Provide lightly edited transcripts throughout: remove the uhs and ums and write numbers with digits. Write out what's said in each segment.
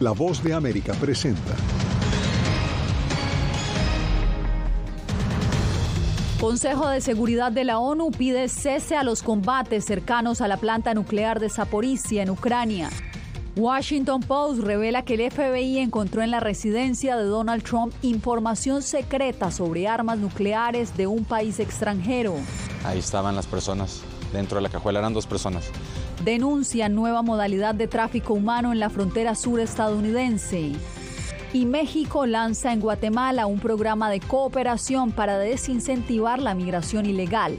La Voz de América presenta. Consejo de Seguridad de la ONU pide cese a los combates cercanos a la planta nuclear de Zaporizhia en Ucrania. Washington Post revela que el FBI encontró en la residencia de Donald Trump información secreta sobre armas nucleares de un país extranjero. Ahí estaban las personas, dentro de la cajuela eran 2 personas. Denuncian nueva modalidad de tráfico humano en la frontera sur estadounidense. Y México lanza en Guatemala un programa de cooperación para desincentivar la migración ilegal.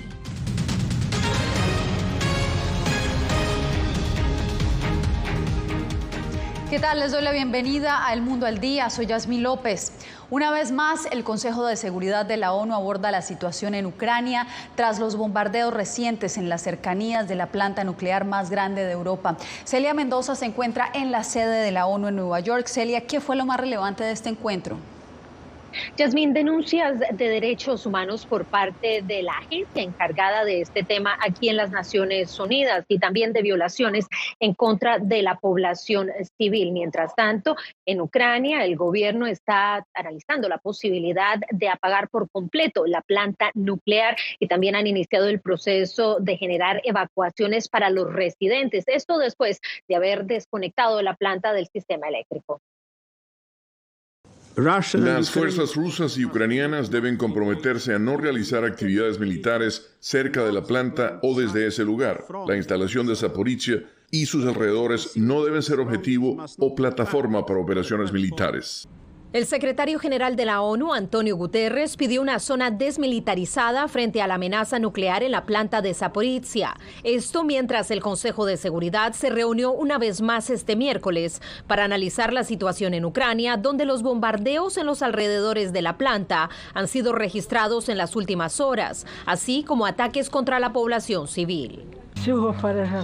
¿Qué tal? Les doy la bienvenida a El Mundo al Día. Soy Yasmín López. Una vez más, el Consejo de Seguridad de la ONU aborda la situación en Ucrania tras los bombardeos recientes en las cercanías de la planta nuclear más grande de Europa. Celia Mendoza se encuentra en la sede de la ONU en Nueva York. Celia, ¿qué fue lo más relevante de este encuentro? Yasmín, denuncias de derechos humanos por parte de la agencia encargada de este tema aquí en las Naciones Unidas y también de violaciones en contra de la población civil. Mientras tanto, en Ucrania el gobierno está analizando la posibilidad de apagar por completo la planta nuclear y también han iniciado el proceso de generar evacuaciones para los residentes. Esto después de haber desconectado la planta del sistema eléctrico. Las fuerzas rusas y ucranianas deben comprometerse a no realizar actividades militares cerca de la planta o desde ese lugar. La instalación de Zaporizhia y sus alrededores no deben ser objetivo o plataforma para operaciones militares. El secretario general de la ONU, Antonio Guterres, pidió una zona desmilitarizada frente a la amenaza nuclear en la planta de Zaporizhia. Esto mientras el Consejo de Seguridad se reunió una vez más este miércoles para analizar la situación en Ucrania, donde los bombardeos en los alrededores de la planta han sido registrados en las últimas horas, así como ataques contra la población civil.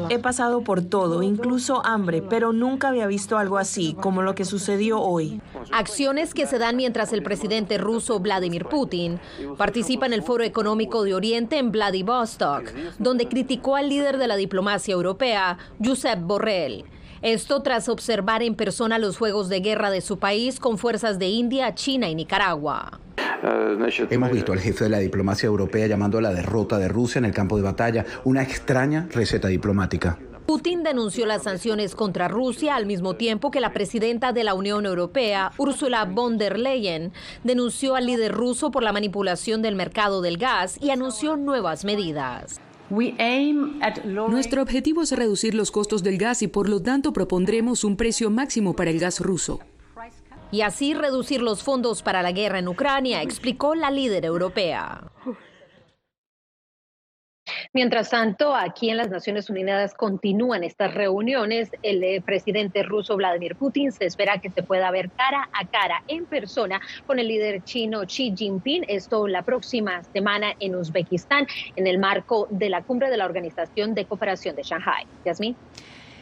He pasado por todo, incluso hambre, pero nunca había visto algo así, como lo que sucedió hoy. Acciones que se dan mientras el presidente ruso Vladimir Putin participa en el Foro Económico de Oriente en Vladivostok, donde criticó al líder de la diplomacia europea, Josep Borrell. Esto tras observar en persona los juegos de guerra de su país con fuerzas de India, China y Nicaragua. Hemos visto al jefe de la diplomacia europea llamando a la derrota de Rusia en el campo de batalla, una extraña receta diplomática. Putin denunció las sanciones contra Rusia al mismo tiempo que la presidenta de la Unión Europea, Ursula von der Leyen, denunció al líder ruso por la manipulación del mercado del gas y anunció nuevas medidas. Nuestro objetivo es reducir los costos del gas y por lo tanto propondremos un precio máximo para el gas ruso. Y así reducir los fondos para la guerra en Ucrania, explicó la líder europea. Mientras tanto, aquí en las Naciones Unidas continúan estas reuniones. El presidente ruso Vladimir Putin se espera que se pueda ver cara a cara en persona con el líder chino Xi Jinping. Esto la próxima semana en Uzbekistán, en el marco de la cumbre de la Organización de Cooperación de Shanghái. Yasmín.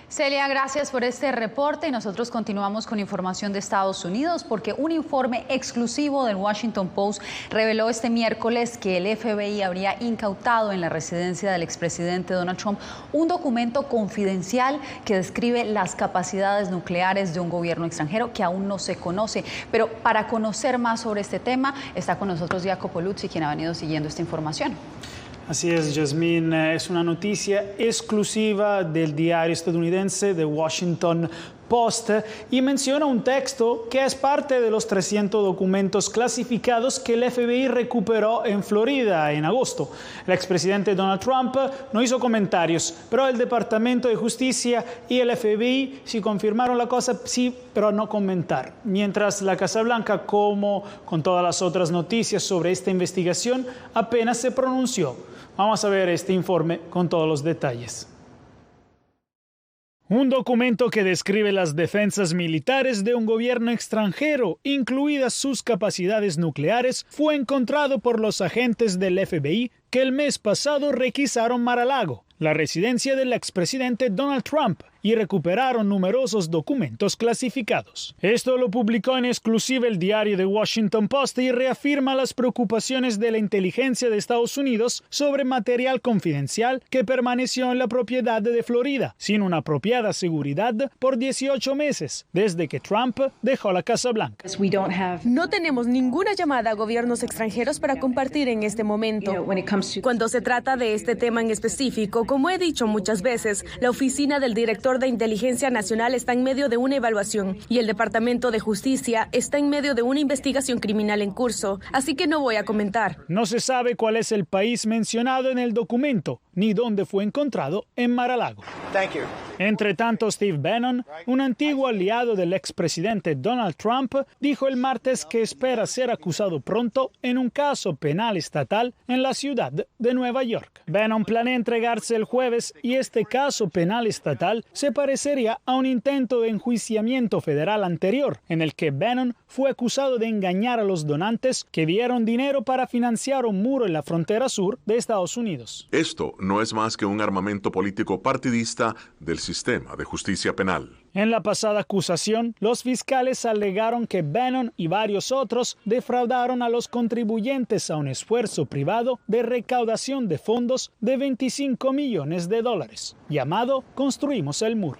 Celia, gracias por este reporte y nosotros continuamos con información de Estados Unidos porque un informe exclusivo del Washington Post reveló este miércoles que el FBI habría incautado en la residencia del expresidente Donald Trump un documento confidencial que describe las capacidades nucleares de un gobierno extranjero que aún no se conoce. Pero para conocer más sobre este tema está con nosotros Jacopo Luzzi, quien ha venido siguiendo esta información. Así es, Yasmín, es una noticia exclusiva del diario estadounidense The Washington Post y menciona un texto que es parte de los 300 documentos clasificados que el FBI recuperó en Florida en agosto. El expresidente Donald Trump no hizo comentarios, pero el Departamento de Justicia y el FBI sí confirmaron la cosa, sí, pero no comentar. Mientras la Casa Blanca, como con todas las otras noticias sobre esta investigación, apenas se pronunció. Vamos a ver este informe con todos los detalles. Un documento que describe las defensas militares de un gobierno extranjero, incluidas sus capacidades nucleares, fue encontrado por los agentes del FBI que el mes pasado requisaron Mar-a-Lago, la residencia del expresidente Donald Trump, y recuperaron numerosos documentos clasificados. Esto lo publicó en exclusiva el diario The Washington Post y reafirma las preocupaciones de la inteligencia de Estados Unidos sobre material confidencial que permaneció en la propiedad de Florida, sin una apropiada seguridad por 18 meses, desde que Trump dejó la Casa Blanca. No tenemos ninguna llamada a gobiernos extranjeros para compartir en este momento. Cuando se trata de este tema en específico, como he dicho muchas veces, la oficina del director de Inteligencia Nacional está en medio de una evaluación y el Departamento de Justicia está en medio de una investigación criminal en curso, así que no voy a comentar. No se sabe cuál es el país mencionado en el documento, ni dónde fue encontrado en Mar-a-Lago. Entre tanto, Steve Bannon, un antiguo aliado del expresidente Donald Trump, dijo el martes que espera ser acusado pronto en un caso penal estatal en la ciudad de Nueva York. Bannon planea entregarse el jueves y este caso penal estatal se parecería a un intento de enjuiciamiento federal anterior, en el que Bannon fue acusado de engañar a los donantes que dieron dinero para financiar un muro en la frontera sur de Estados Unidos. Esto no es más que un armamento político partidista del sistema de justicia penal. En la pasada acusación, los fiscales alegaron que Bannon y varios otros defraudaron a los contribuyentes a un esfuerzo privado de recaudación de fondos de $25 millones, llamado Construimos el Muro.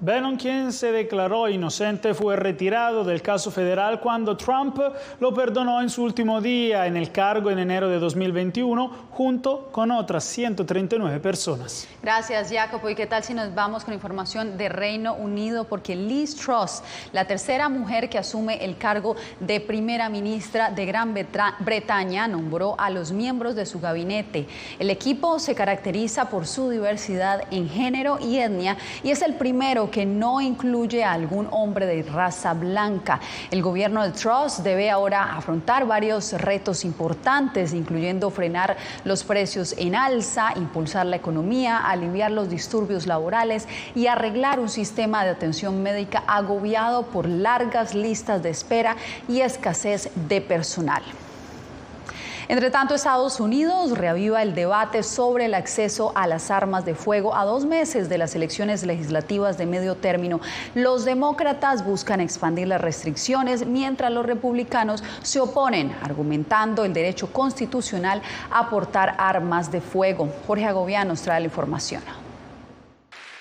Bannon, quien se declaró inocente, fue retirado del caso federal cuando Trump lo perdonó en su último día en el cargo en enero de 2021, junto con otras 139 personas. Gracias, Jacopo. ¿Y qué tal si nos vamos con información de Reino Unido? Porque Liz Truss, la tercera mujer que asume el cargo de primera ministra de Gran Bretaña, nombró a los miembros de su gabinete. El equipo se caracteriza por su diversidad en género y etnia y es el primero que no incluye a algún hombre de raza blanca. El gobierno de Truss debe ahora afrontar varios retos importantes, incluyendo frenar los precios en alza, impulsar la economía, aliviar los disturbios laborales y arreglar un sistema de atención médica agobiado por largas listas de espera y escasez de personal. Entre tanto, Estados Unidos reaviva el debate sobre el acceso a las armas de fuego a 2 meses de las elecciones legislativas de medio término. Los demócratas buscan expandir las restricciones, mientras los republicanos se oponen, argumentando el derecho constitucional a portar armas de fuego. Jorge Agobián nos trae la información.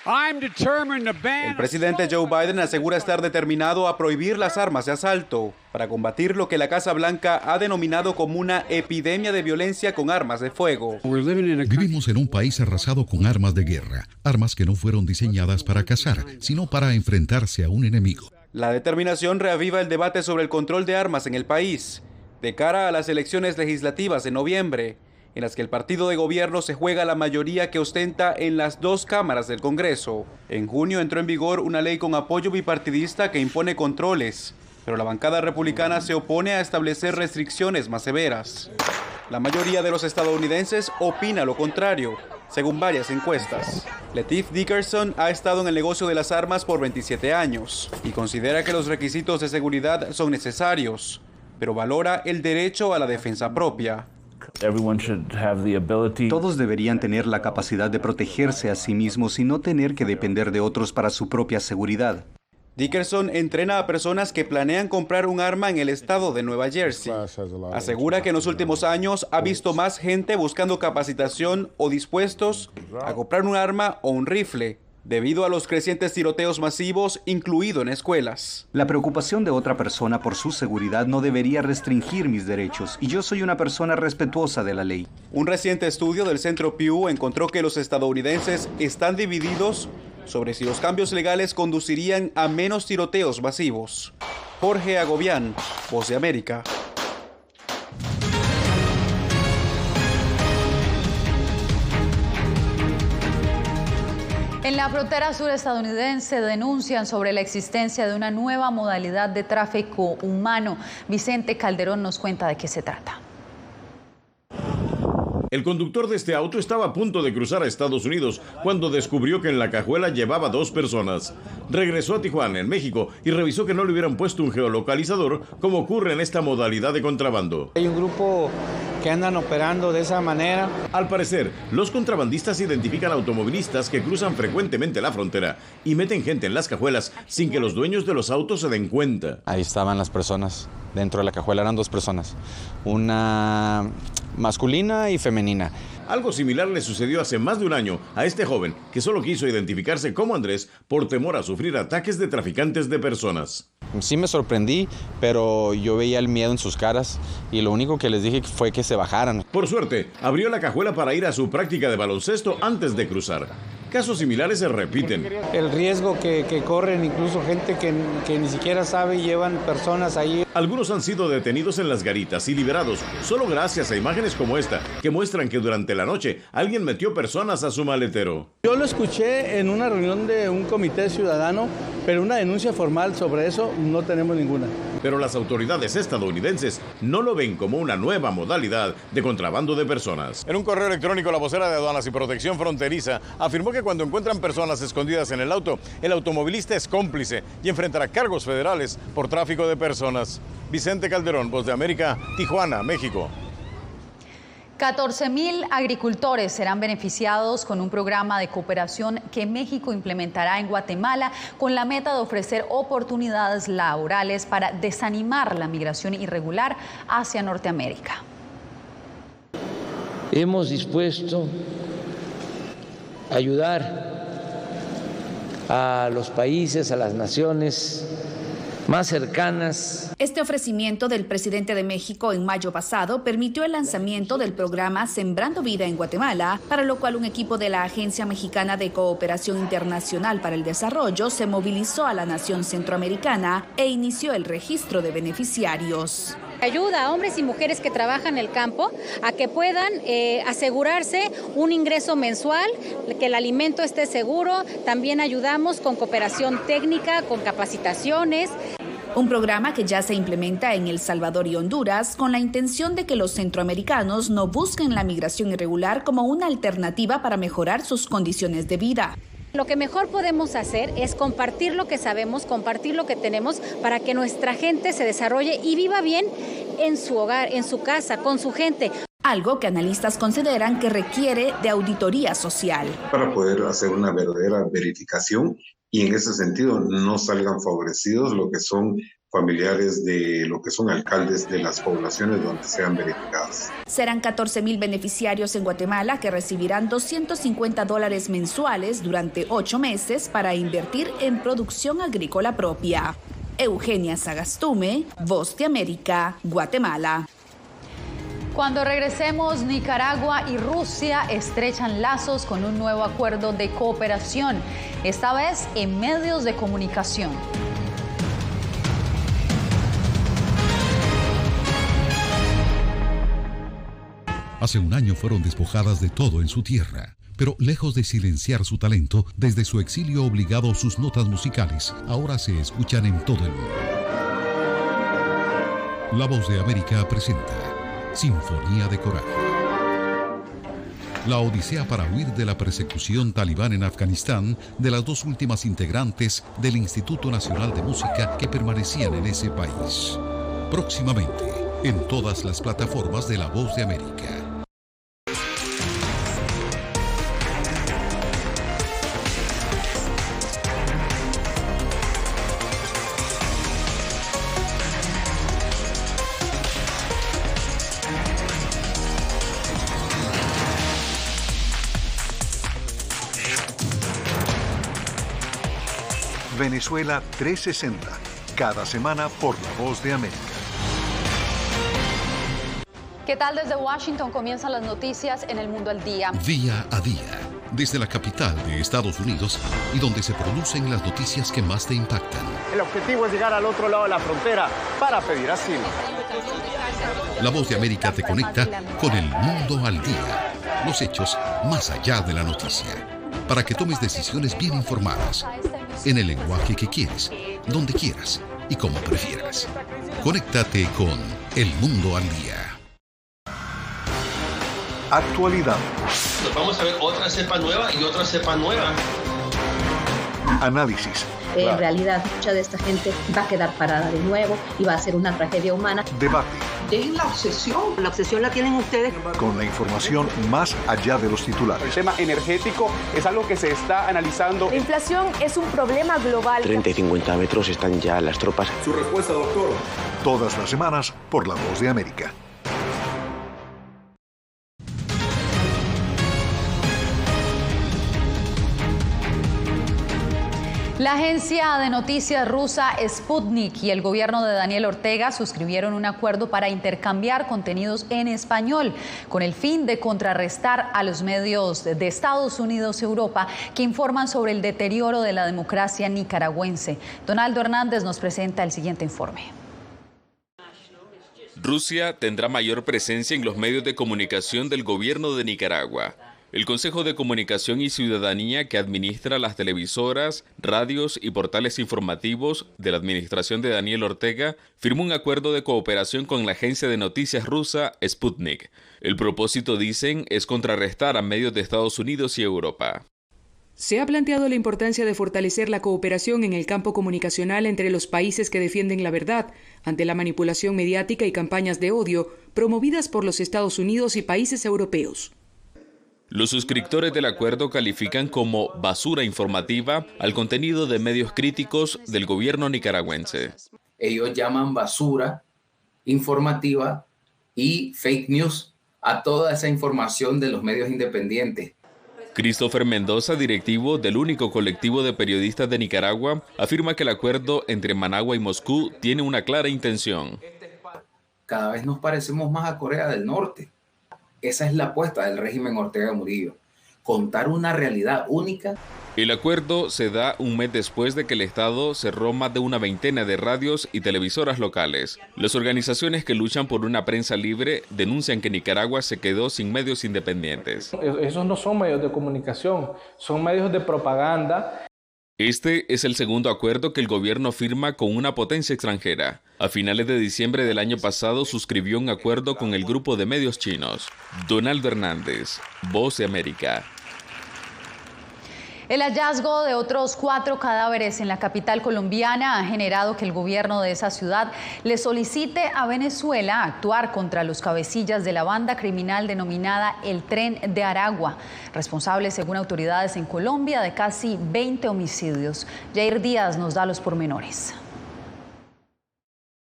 El presidente Joe Biden asegura estar determinado a prohibir las armas de asalto para combatir lo que la Casa Blanca ha denominado como una epidemia de violencia con armas de fuego. Vivimos en un país arrasado con armas de guerra, armas que no fueron diseñadas para cazar, sino para enfrentarse a un enemigo. La determinación reaviva el debate sobre el control de armas en el país, de cara a las elecciones legislativas de noviembre, en las que el partido de gobierno se juega la mayoría que ostenta en las 2 cámaras del Congreso. En junio entró en vigor una ley con apoyo bipartidista que impone controles, pero la bancada republicana se opone a establecer restricciones más severas. La mayoría de los estadounidenses opina lo contrario, según varias encuestas. Lateef Dickerson ha estado en el negocio de las armas por 27 años y considera que los requisitos de seguridad son necesarios, pero valora el derecho a la defensa propia. Todos deberían tener la capacidad de protegerse a sí mismos y no tener que depender de otros para su propia seguridad. Dickerson entrena a personas que planean comprar un arma en el estado de Nueva Jersey. Asegura que en los últimos años ha visto más gente buscando capacitación o dispuestos a comprar un arma o un rifle, debido a los crecientes tiroteos masivos, incluido en escuelas. La preocupación de otra persona por su seguridad no debería restringir mis derechos, y yo soy una persona respetuosa de la ley. Un reciente estudio del Centro Pew encontró que los estadounidenses están divididos sobre si los cambios legales conducirían a menos tiroteos masivos. Jorge Agobián, Voz de América. En la frontera sur estadounidense denuncian sobre la existencia de una nueva modalidad de tráfico humano. Vicente Calderón nos cuenta de qué se trata. El conductor de este auto estaba a punto de cruzar a Estados Unidos cuando descubrió que en la cajuela llevaba 2 personas. Regresó a Tijuana, en México, y revisó que no le hubieran puesto un geolocalizador como ocurre en esta modalidad de contrabando. Hay un grupo que andan operando de esa manera. Al parecer, los contrabandistas identifican automovilistas que cruzan frecuentemente la frontera y meten gente en las cajuelas sin que los dueños de los autos se den cuenta. Ahí estaban las personas dentro de la cajuela, eran 2 personas, una masculina y femenina. Algo similar le sucedió hace más de un año a este joven que solo quiso identificarse como Andrés por temor a sufrir ataques de traficantes de personas. Sí me sorprendí, pero yo veía el miedo en sus caras y lo único que les dije fue que se bajaran. Por suerte, abrió la cajuela para ir a su práctica de baloncesto antes de cruzar. Casos similares se repiten. El riesgo que corren, incluso gente que ni siquiera sabe, llevan personas ahí. Algunos han sido detenidos en las garitas y liberados solo gracias a imágenes como esta, que muestran que durante la noche alguien metió personas a su maletero. Yo lo escuché en una reunión de un comité ciudadano, pero una denuncia formal sobre eso no tenemos ninguna. Pero las autoridades estadounidenses no lo ven como una nueva modalidad de contrabando de personas. En un correo electrónico, la vocera de Aduanas y Protección Fronteriza afirmó que cuando encuentran personas escondidas en el auto, el automovilista es cómplice y enfrentará cargos federales por tráfico de personas. Vicente Calderón, Voz de América, Tijuana, México. 14,000 agricultores serán beneficiados con un programa de cooperación que México implementará en Guatemala con la meta de ofrecer oportunidades laborales para desanimar la migración irregular hacia Norteamérica. Hemos dispuesto a ayudar a los países, a las naciones más cercanas. Este ofrecimiento del presidente de México en mayo pasado permitió el lanzamiento del programa Sembrando Vida en Guatemala, para lo cual un equipo de la Agencia Mexicana de Cooperación Internacional para el Desarrollo se movilizó a la nación centroamericana e inició el registro de beneficiarios. Ayuda a hombres y mujeres que trabajan en el campo a que puedan asegurarse un ingreso mensual, que el alimento esté seguro. También ayudamos con cooperación técnica, con capacitaciones. Un programa que ya se implementa en El Salvador y Honduras con la intención de que los centroamericanos no busquen la migración irregular como una alternativa para mejorar sus condiciones de vida. Lo que mejor podemos hacer es compartir lo que sabemos, compartir lo que tenemos para que nuestra gente se desarrolle y viva bien en su hogar, en su casa, con su gente. Algo que analistas consideran que requiere de auditoría social. Para poder hacer una verdadera verificación y en ese sentido no salgan favorecidos lo que son familiares de lo que son alcaldes de las poblaciones donde sean verificadas. Serán 14,000 beneficiarios en Guatemala que recibirán $250 mensuales durante 8 meses para invertir en producción agrícola propia. Eugenia Sagastume, Voz de América, Guatemala. Cuando regresemos, Nicaragua y Rusia estrechan lazos con un nuevo acuerdo de cooperación, esta vez en medios de comunicación. Hace un año fueron despojadas de todo en su tierra, pero lejos de silenciar su talento, desde su exilio obligado sus notas musicales ahora se escuchan en todo el mundo. La Voz de América presenta Sinfonía de Coraje. La odisea para huir de la persecución talibán en Afganistán de las 2 últimas integrantes del Instituto Nacional de Música que permanecían en ese país. Próximamente, en todas las plataformas de La Voz de América. Venezuela 360, cada semana por La Voz de América. ¿Qué tal? Desde Washington comienzan las noticias en El Mundo al Día. Día a día, desde la capital de Estados Unidos y donde se producen las noticias que más te impactan. El objetivo es llegar al otro lado de la frontera para pedir asilo. La Voz de América te conecta con El Mundo al Día. Los hechos más allá de la noticia. Para que tomes decisiones bien informadas. En el lenguaje que quieres, donde quieras y como prefieras. Conéctate con El Mundo al Día. Actualidad. Nos vamos a ver otra cepa nueva y otra cepa nueva. Análisis. En realidad, mucha de esta gente va a quedar parada de nuevo y va a ser una tragedia humana. Debate. Dejen la obsesión. La obsesión la tienen ustedes. Con la información más allá de los titulares. El tema energético es algo que se está analizando. La inflación es un problema global. 30 y 50 metros están ya las tropas. Su respuesta, doctor. Todas las semanas por La Voz de América. La agencia de noticias rusa Sputnik y el gobierno de Daniel Ortega suscribieron un acuerdo para intercambiar contenidos en español con el fin de contrarrestar a los medios de Estados Unidos y Europa que informan sobre el deterioro de la democracia nicaragüense. Donaldo Hernández nos presenta el siguiente informe. Rusia tendrá mayor presencia en los medios de comunicación del gobierno de Nicaragua. El Consejo de Comunicación y Ciudadanía, que administra las televisoras, radios y portales informativos de la administración de Daniel Ortega, firmó un acuerdo de cooperación con la agencia de noticias rusa Sputnik. El propósito, dicen, es contrarrestar a medios de Estados Unidos y Europa. Se ha planteado la importancia de fortalecer la cooperación en el campo comunicacional entre los países que defienden la verdad ante la manipulación mediática y campañas de odio promovidas por los Estados Unidos y países europeos. Los suscriptores del acuerdo califican como basura informativa al contenido de medios críticos del gobierno nicaragüense. Ellos llaman basura informativa y fake news a toda esa información de los medios independientes. Christopher Mendoza, directivo del único colectivo de periodistas de Nicaragua, afirma que el acuerdo entre Managua y Moscú tiene una clara intención. Cada vez nos parecemos más a Corea del Norte. Esa es la apuesta del régimen Ortega Murillo, contar una realidad única. El acuerdo se da un mes después de que el Estado cerró más de una veintena de radios y televisoras locales. Las organizaciones que luchan por una prensa libre denuncian que Nicaragua se quedó sin medios independientes. Esos no son medios de comunicación, son medios de propaganda. Este es el segundo acuerdo que el gobierno firma con una potencia extranjera. A finales de diciembre del año pasado suscribió un acuerdo con el grupo de medios chinos. Donaldo Hernández, Voz de América. El hallazgo de otros 4 cadáveres en la capital colombiana ha generado que el gobierno de esa ciudad le solicite a Venezuela actuar contra los cabecillas de la banda criminal denominada el Tren de Aragua, responsable, según autoridades en Colombia, de casi 20 homicidios. Jair Díaz nos da los pormenores.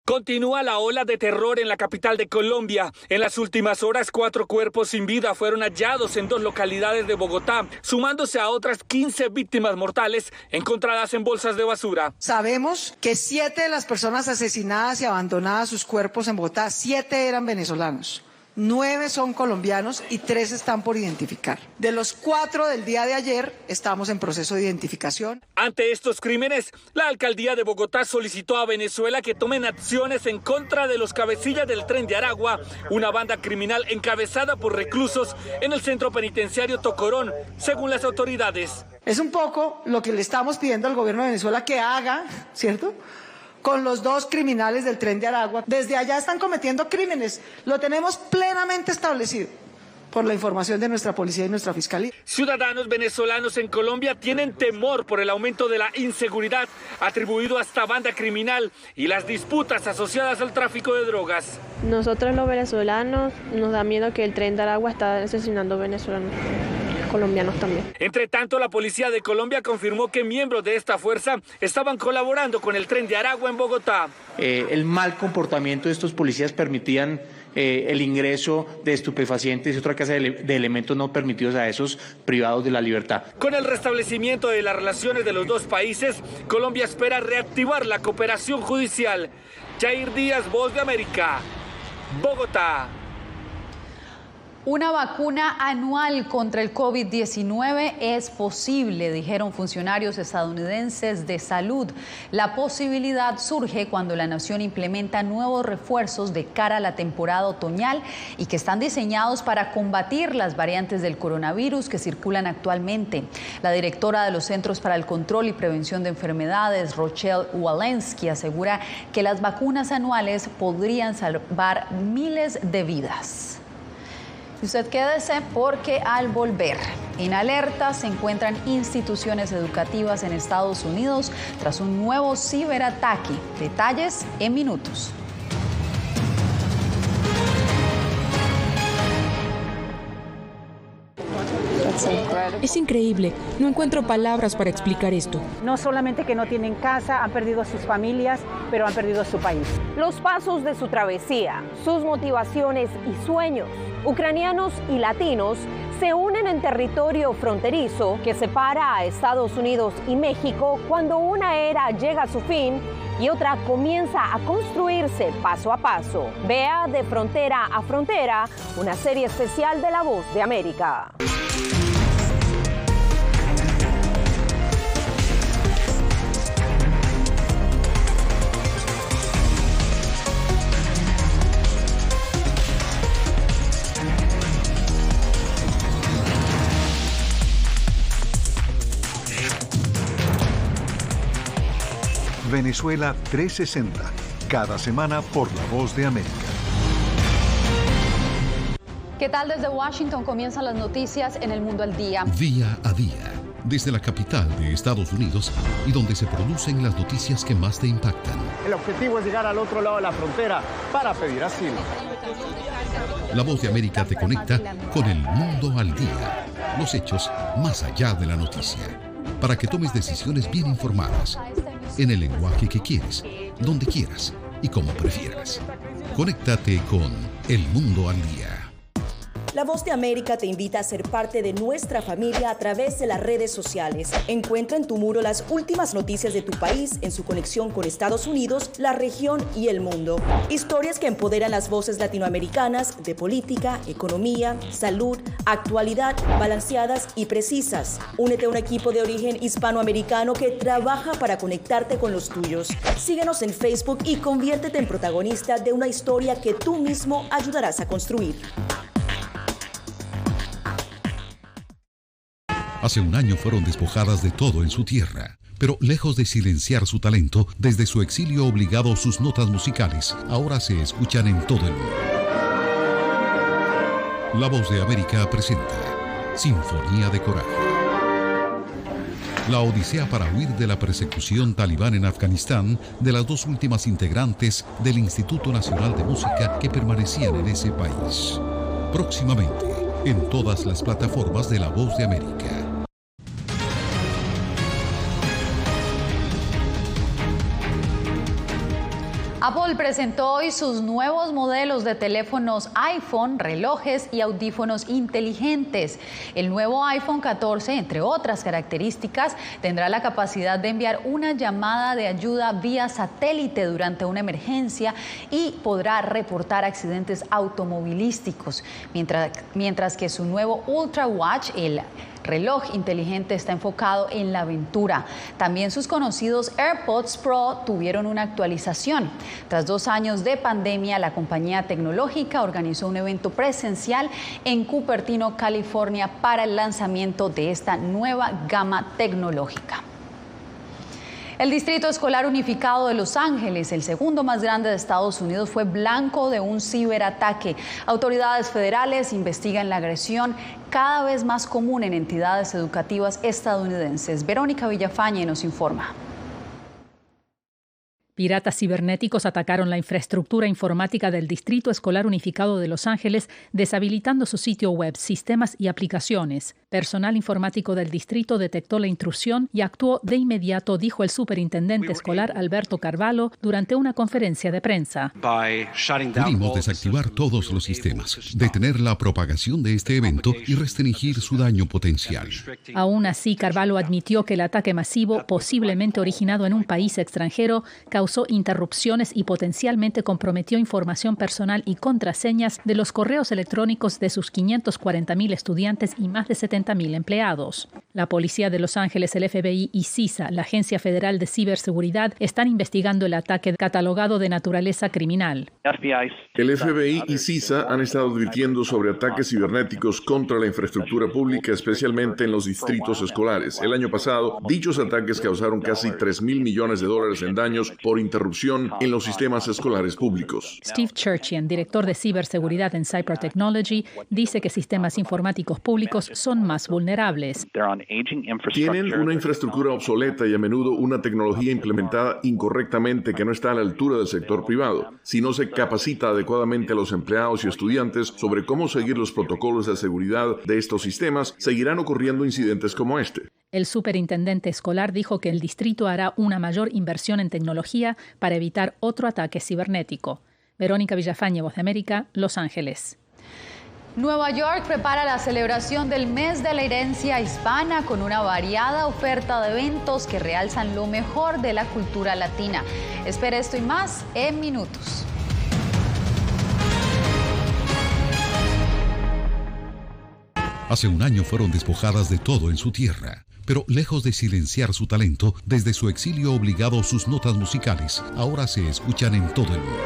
Continúa la ola de terror en la capital de Colombia. En las últimas horas, 4 cuerpos sin vida fueron hallados en 2 localidades de Bogotá, sumándose a otras 15 víctimas mortales encontradas en bolsas de basura. Sabemos que 7 de las personas asesinadas y abandonadas sus cuerpos en Bogotá, 7 eran venezolanos. 9 son colombianos y 3 están por identificar. De los 4 del día de ayer, estamos en proceso de identificación. Ante estos crímenes, la alcaldía de Bogotá solicitó a Venezuela que tomen acciones en contra de los cabecillas del Tren de Aragua, una banda criminal encabezada por reclusos en el centro penitenciario Tocorón, según las autoridades. Es un poco lo que le estamos pidiendo al gobierno de Venezuela que haga, ¿cierto?, con los 2 criminales del Tren de Aragua. Desde allá están cometiendo crímenes. Lo tenemos plenamente establecido por la información de nuestra policía y nuestra fiscalía. Ciudadanos venezolanos en Colombia tienen temor por el aumento de la inseguridad atribuido a esta banda criminal y las disputas asociadas al tráfico de drogas. Nosotros los venezolanos nos da miedo que el Tren de Aragua está asesinando venezolanos. Colombianos también. Entre tanto, la policía de Colombia confirmó que miembros de esta fuerza estaban colaborando con el Tren de Aragua en Bogotá. El mal comportamiento de estos policías permitían el ingreso de estupefacientes y otra clase de elementos no permitidos a esos privados de la libertad. Con el restablecimiento de las relaciones de los 2 países, Colombia espera reactivar la cooperación judicial. Jair Díaz, Voz de América, Bogotá. Una vacuna anual contra el COVID-19 es posible, dijeron funcionarios estadounidenses de salud. La posibilidad surge cuando la nación implementa nuevos refuerzos de cara a la temporada otoñal y que están diseñados para combatir las variantes del coronavirus que circulan actualmente. La directora de los Centros para el Control y Prevención de Enfermedades, Rochelle Walensky, asegura que las vacunas anuales podrían salvar miles de vidas. Usted quédese porque al volver, en alerta se encuentran instituciones educativas en Estados Unidos tras un nuevo ciberataque. Detalles en minutos. Es increíble. No encuentro palabras para explicar esto. No solamente que no tienen casa, han perdido a sus familias, pero han perdido a su país. Los pasos de su travesía, sus motivaciones y sueños. Ucranianos y latinos se unen en territorio fronterizo que separa a Estados Unidos y México cuando una era llega a su fin y otra comienza a construirse paso a paso. Vea De Frontera a Frontera, una serie especial de La Voz de América. Venezuela 360, cada semana por La Voz de América. ¿Qué tal? Desde Washington comienzan las noticias en El Mundo al Día. Día a día, desde la capital de Estados Unidos y donde se producen las noticias que más te impactan. El objetivo es llegar al otro lado de la frontera para pedir asilo. La Voz de América te conecta con El Mundo al Día. Los hechos más allá de la noticia. Para que tomes decisiones bien informadas. En el lenguaje que quieres, donde quieras y como prefieras. Conéctate con El Mundo al Día. La Voz de América te invita a ser parte de nuestra familia a través de las redes sociales. Encuentra en tu muro las últimas noticias de tu país en su conexión con Estados Unidos, la región y el mundo. Historias que empoderan las voces latinoamericanas de política, economía, salud, actualidad, balanceadas y precisas. Únete a un equipo de origen hispanoamericano que trabaja para conectarte con los tuyos. Síguenos en Facebook y conviértete en protagonista de una historia que tú mismo ayudarás a construir. Hace un año fueron despojadas de todo en su tierra, pero lejos de silenciar su talento, desde su exilio obligado sus notas musicales ahora se escuchan en todo el mundo. La Voz de América presenta Sinfonía de Coraje. La odisea para huir de la persecución talibán en Afganistán de las dos últimas integrantes del Instituto Nacional de Música que permanecían en ese país. Próximamente, en todas las plataformas de La Voz de América. Apple presentó hoy sus nuevos modelos de teléfonos iPhone, relojes y audífonos inteligentes. El nuevo iPhone 14, entre otras características, tendrá la capacidad de enviar una llamada de ayuda vía satélite durante una emergencia y podrá reportar accidentes automovilísticos, mientras que su nuevo Ultra Watch, el reloj inteligente, está enfocado en la aventura. También sus conocidos AirPods Pro tuvieron una actualización. Tras 2 años de pandemia, la compañía tecnológica organizó un evento presencial en Cupertino, California, para el lanzamiento de esta nueva gama tecnológica. El Distrito Escolar Unificado de Los Ángeles, el segundo más grande de Estados Unidos, fue blanco de un ciberataque. Autoridades federales investigan la agresión cada vez más común en entidades educativas estadounidenses. Verónica Villafañe nos informa. Piratas cibernéticos atacaron la infraestructura informática del Distrito Escolar Unificado de Los Ángeles, deshabilitando su sitio web, sistemas y aplicaciones. Personal informático del distrito detectó la intrusión y actuó de inmediato, dijo el superintendente escolar Alberto Carvalho durante una conferencia de prensa. Pudimos desactivar todos los sistemas, detener la propagación de este evento y restringir su daño potencial. Aún así, Carvalho admitió que el ataque masivo, posiblemente originado en un país extranjero, causó interrupciones y potencialmente comprometió información personal y contraseñas de los correos electrónicos de sus 540,000 estudiantes y más de 70,000 empleados. La Policía de Los Ángeles, el FBI y CISA, la Agencia Federal de Ciberseguridad, están investigando el ataque catalogado de naturaleza criminal. El FBI y CISA han estado advirtiendo sobre ataques cibernéticos contra la infraestructura pública, especialmente en los distritos escolares. El año pasado, dichos ataques causaron casi $3,000 millones en daños por interrupción en los sistemas escolares públicos. Steve Churchian, director de ciberseguridad en Cypher Technology, dice que sistemas informáticos públicos son más vulnerables. Tienen una infraestructura obsoleta y a menudo una tecnología implementada incorrectamente que no está a la altura del sector privado. Si no se capacita adecuadamente a los empleados y estudiantes sobre cómo seguir los protocolos de seguridad de estos sistemas, seguirán ocurriendo incidentes como este. El superintendente escolar dijo que el distrito hará una mayor inversión en tecnología para evitar otro ataque cibernético. Verónica Villafañe, Voz de América, Los Ángeles. Nueva York prepara la celebración del mes de la herencia hispana con una variada oferta de eventos que realzan lo mejor de la cultura latina. Espera esto y más en minutos. Hace un año fueron despojadas de todo en su tierra, pero lejos de silenciar su talento, desde su exilio obligado sus notas musicales ahora se escuchan en todo el mundo.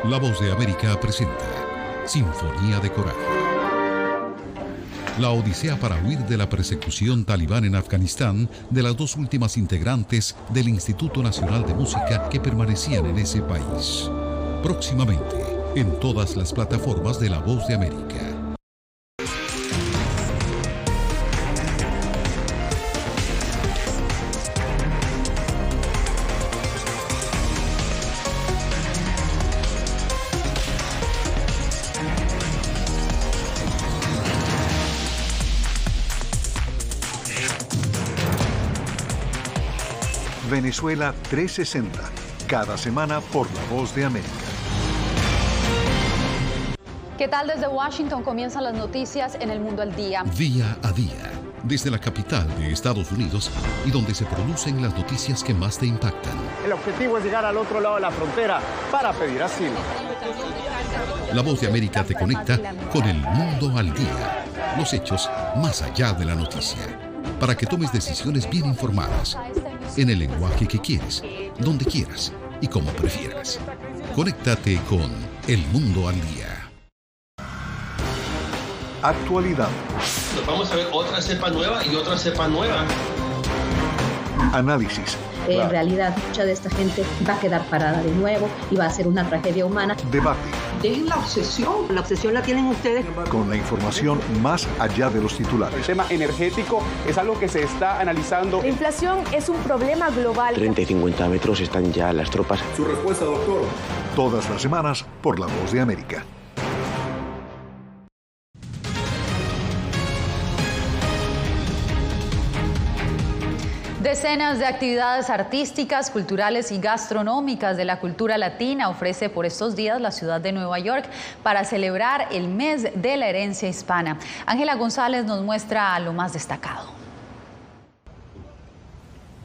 La Voz de América presenta Sinfonía de Coraje. La odisea para huir de la persecución talibán en Afganistán de las dos últimas integrantes del Instituto Nacional de Música que permanecían en ese país. Próximamente, en todas las plataformas de La Voz de América. Venezuela 360, cada semana por La Voz de América. ¿Qué tal? Desde Washington comienzan las noticias en El Mundo al Día. Día a día, desde la capital de Estados Unidos y donde se producen las noticias que más te impactan. El objetivo es llegar al otro lado de la frontera para pedir asilo. La Voz de América te conecta con El Mundo al Día. Los hechos más allá de la noticia. Para que tomes decisiones bien informadas. En el lenguaje que quieres, donde quieras y como prefieras. Conéctate con El Mundo al Día. Actualidad. Vamos a ver otra cepa nueva y otra cepa nueva. Análisis. En realidad, mucha de esta gente va a quedar parada de nuevo y va a ser una tragedia humana. Debate. Dejen la obsesión. La obsesión la tienen ustedes. Con la información más allá de los titulares. El tema energético es algo que se está analizando. La inflación es un problema global. 30 y 50 metros están ya las tropas. Su respuesta, doctor. Todas las semanas por La Voz de América. Decenas de actividades artísticas, culturales y gastronómicas de la cultura latina ofrece por estos días la ciudad de Nueva York para celebrar el mes de la herencia hispana. Ángela González nos muestra lo más destacado.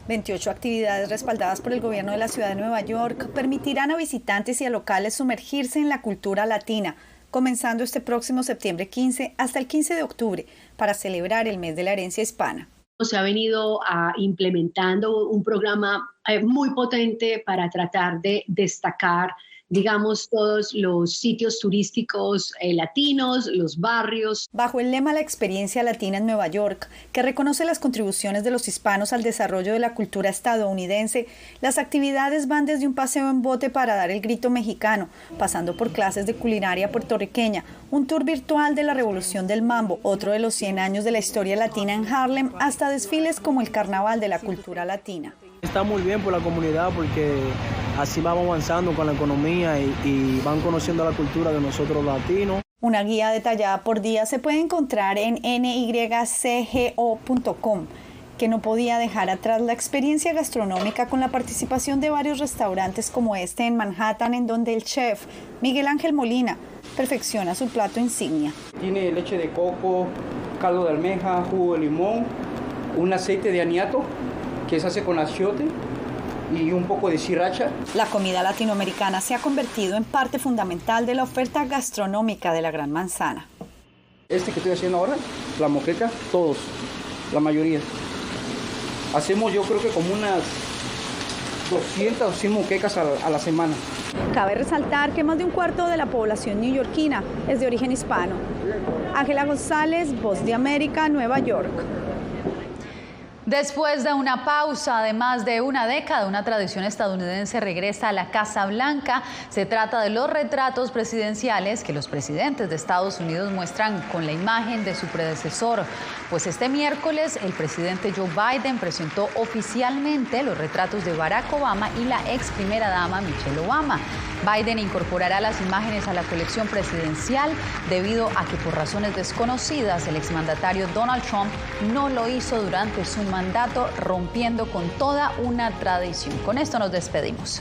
28 actividades respaldadas por el gobierno de la ciudad de Nueva York permitirán a visitantes y a locales sumergirse en la cultura latina, comenzando este próximo septiembre 15 hasta el 15 de octubre para celebrar el mes de la herencia hispana. Se ha venido implementando un programa muy potente para tratar de destacar, digamos, todos los sitios turísticos latinos, los barrios. Bajo el lema La experiencia latina en Nueva York, que reconoce las contribuciones de los hispanos al desarrollo de la cultura estadounidense, las actividades van desde un paseo en bote para dar el grito mexicano, pasando por clases de culinaria puertorriqueña, un tour virtual de la Revolución del Mambo, otro de los 100 años de la historia latina en Harlem, hasta desfiles como el Carnaval de la Cultura Latina. Está muy bien por la comunidad porque así vamos avanzando con la economía y van conociendo la cultura de nosotros latinos. Una guía detallada por día se puede encontrar en nycgo.com, que no podía dejar atrás la experiencia gastronómica con la participación de varios restaurantes como este en Manhattan, en donde el chef Miguel Ángel Molina perfecciona su plato insignia. Tiene leche de coco, caldo de almeja, jugo de limón, un aceite de aniato que se hace con achiote y un poco de sriracha. La comida latinoamericana se ha convertido en parte fundamental de la oferta gastronómica de la Gran Manzana. Este que estoy haciendo ahora, la moqueca, todos, la mayoría. Hacemos yo creo que como unas 200 o 100 moquecas a la semana. Cabe resaltar que más de un cuarto de la población neoyorquina es de origen hispano. Ángela González, Voz de América, Nueva York. Después de una pausa de más de una década, una tradición estadounidense regresa a la Casa Blanca. Se trata de los retratos presidenciales que los presidentes de Estados Unidos muestran con la imagen de su predecesor. Pues este miércoles el presidente Joe Biden presentó oficialmente los retratos de Barack Obama y la ex primera dama Michelle Obama. Biden incorporará las imágenes a la colección presidencial debido a que por razones desconocidas el exmandatario Donald Trump no lo hizo durante su mandato, rompiendo con toda una tradición. Con esto nos despedimos.